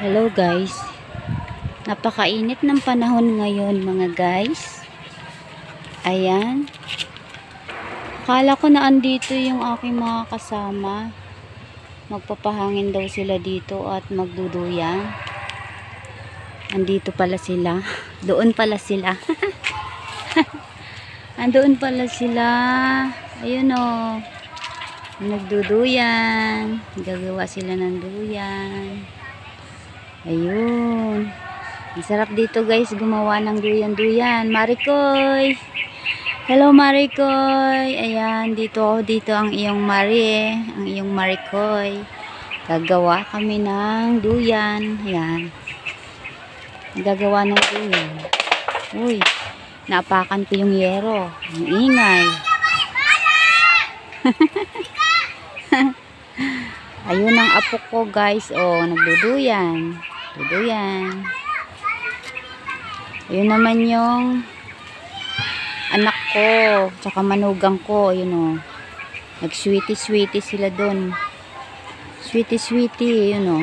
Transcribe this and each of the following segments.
Hello guys, napakainit ng panahon ngayon mga guys. Ayan, akala ko na andito yung aking mga kasama. Magpapahangin daw sila dito at magduduyan. Andito pala sila. Doon pala sila. Andoon pala sila. Ayun o, nagduduyan. Gagawa sila ng duyan. Ayun. Ang sarap dito guys gumawa ng duyan-duyan. Marikoy. Hello Marikoy. Ayan, dito ang iyong Marie, ang iyong Marikoy. Gagawa kami ng duyan. Ayan. Gagawa ng duyan. Uy, napakan ko yung yero. Ang ingay. Ayun ang apo ko guys. Oh, nagduduyan. Duduyan. Ayun naman yung anak ko. Tsaka manugang ko. Ayun o. Nag-sweetie-sweetie sila dun. Sweetie-sweetie. Ayun o.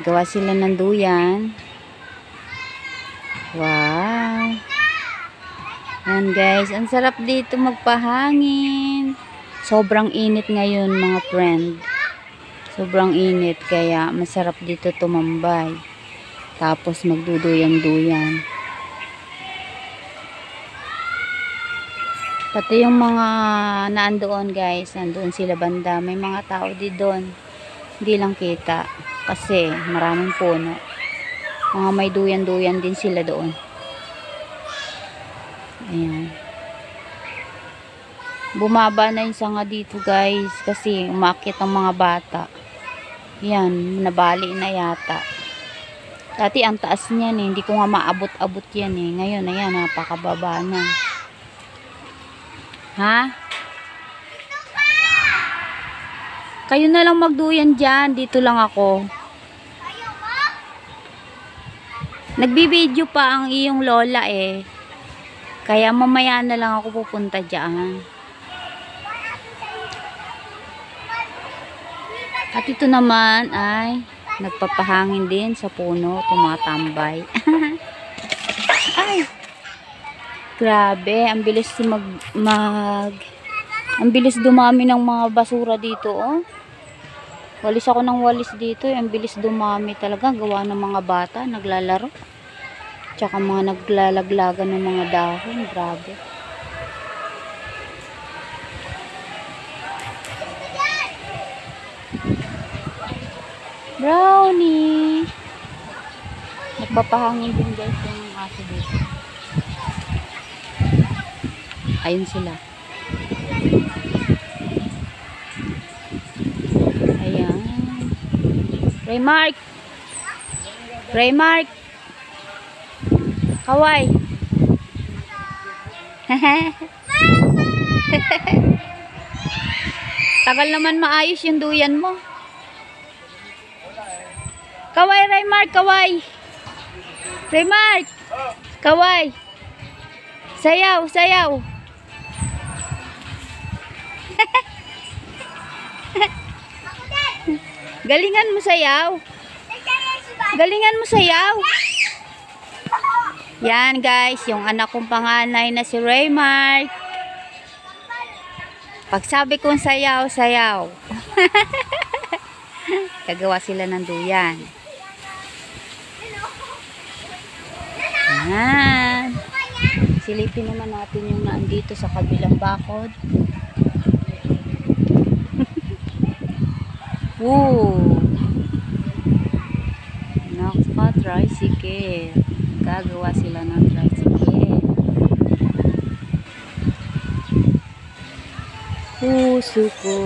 Gawa sila ng duyan. Wow. Ayan guys. Ang sarap dito magpahangin. Sobrang init ngayon mga friend. Sobrang init kaya masarap dito tumambay. Tapos magduduyan-duyan. Pati yung mga naandoon guys, nandoon sila banda. May mga tao din doon. Hindi lang kita kasi maraming puno. Mga may duyan-duyan din sila doon. Ayan. Bumaba na yung sanga dito guys kasi umakyat ang mga bata. Yan, nabali na yata. Dati ang taas niyan eh, hindi ko nga maabot-abot yan eh. Ngayon, ayan, napakababa na. Ha? Kayo na lang magduyan dyan, dito lang ako. Nagbibideo pa ang iyong lola eh. Kaya mamaya na lang ako pupunta dyan. At ito naman ay nagpapahangin din sa puno, tumatambay. Ay! Grabe, ang bilis ang bilis dumami ng mga basura dito, oh. Walis ako ng walis dito, ang bilis dumami talaga, gawa ng mga bata, naglalaro. Tsaka mga naglalaglagan ng mga dahon, grabe. Brownie. Nagpapahangin din guys yung aso dito. Ayun sila. Ayan. Raymark. Raymark. Kaway. Tagal naman maayos yung duyan mo. Kaway, Raymark, kaway. Raymark. Kaway. Sayaw, sayaw. Galingan mo sayaw. Galingan mo sayaw. Yan guys, yung anak kong panganay na si Raymark. Pag sabi kong sayaw, sayaw. Gagawa sila ng duyan. Ayan. Silipin naman natin yung naandito sa kabilang bakod. Woo! Naka-tricycle. Gagawa sila ng tricycle. Puso ko.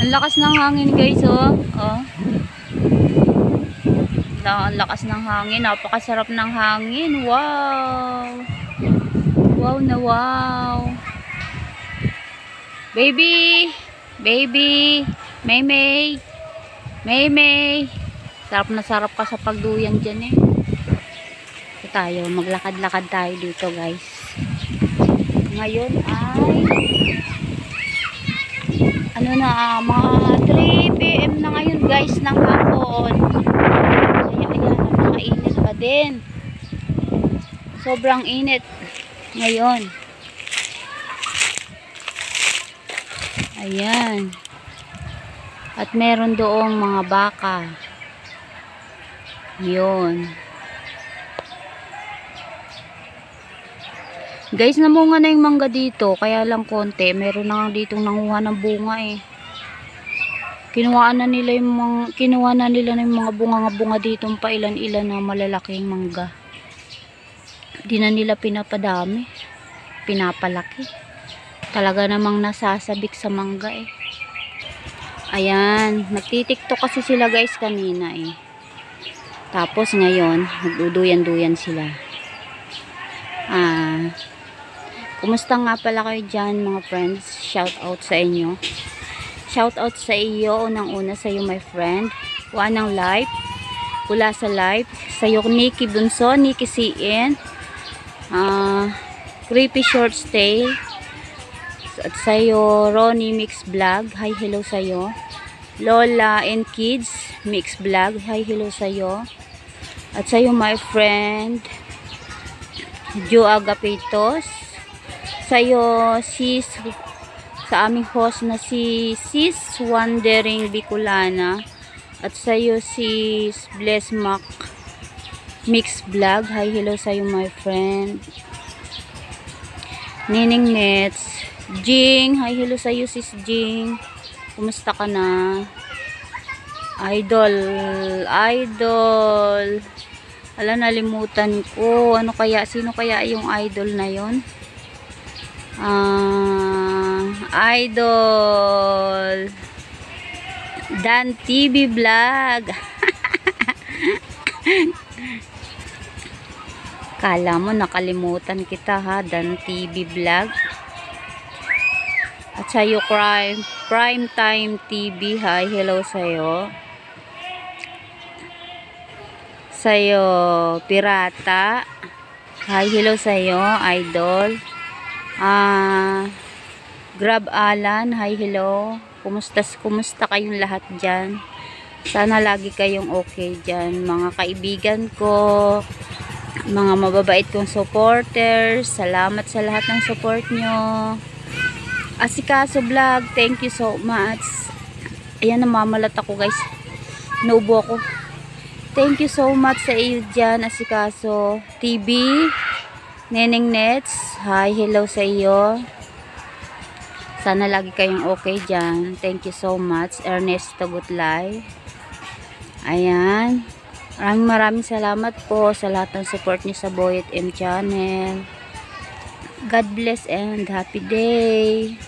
Ang lakas ng hangin guys, oh. Oh. Ang lakas ng hangin. Napakasarap ng hangin. Wow! Wow na wow! Baby! Baby! Maymay! Maymay! Sarap na sarap ka sa pagduyan dyan eh. So tayo, maglakad-lakad tayo dito guys. Ngayon ay ano na, mga 3 PM na ngayon. din. Sobrang init ngayon. Ayan. At meron doong mga baka. Yun. Guys, namunga na yung mangga dito. Kaya lang konti. Meron na nga ditong nanguha ng bunga eh. Kinuha na nila ng mga bunga dito pa ilan-ilan na malalaking mangga. Di na nila pinapadami. Pinapalaki. Talaga namang nasasabik sa mangga eh. Ayan. Nagtitiktok kasi sila guys kanina eh. Tapos ngayon, nagduduyan-duyan sila. Kumusta nga pala kayo dyan mga friends? Shout out sa inyo. Shout out sa iyo. Unang-una sa iyo my friend. Wanang life. Wala sa life. Sa iyo Nikki Bunso, Nikki CN. Creepy Short Stay. At sa iyo Ronnie Mix Vlog. Hi hello sa iyo. Lola and Kids Mix Vlog. Hi hello sa iyo. At sa iyo my friend Joe Agapitos. Sa'yo sis, sa aming host na si Sis Wandering Bicolana. At sa'yo si Bless Mac Mix Vlog. Hi hello sa'yo my friend. Nining Nets. Jing, hi hello sa'yo sis Jing. Kumusta ka na? Idol. Ala, nalimutan ko. Ano kaya? Sino kaya yung idol na yon? Idol Dan TV Vlog. Kala mo nakalimutan kita ha, Dan TV Vlog. At sa'yo Prime Time TV. Hi hello sa'yo. Sa'yo Pirata. Hi hello sa'yo idol. Grab Alan, hi hello. Kumusta kayong lahat dyan? Sana lagi kayong okay dyan. Mga kaibigan ko, mga mababait kong supporters, salamat sa lahat ng support nyo. Asikaso Vlog, thank you so much. Ayan, namamalat ako guys. Naubo ako. Thank you so much sa iyo dyan, Asikaso TV. Neneng Nets, hi, hello sa iyo. Sana lagi kayong okay dyan. Thank you so much. Ernesto Gutlay. Ayan. Maraming salamat po sa lahat ng support niyo sa Boyet M Channel. God bless and happy day.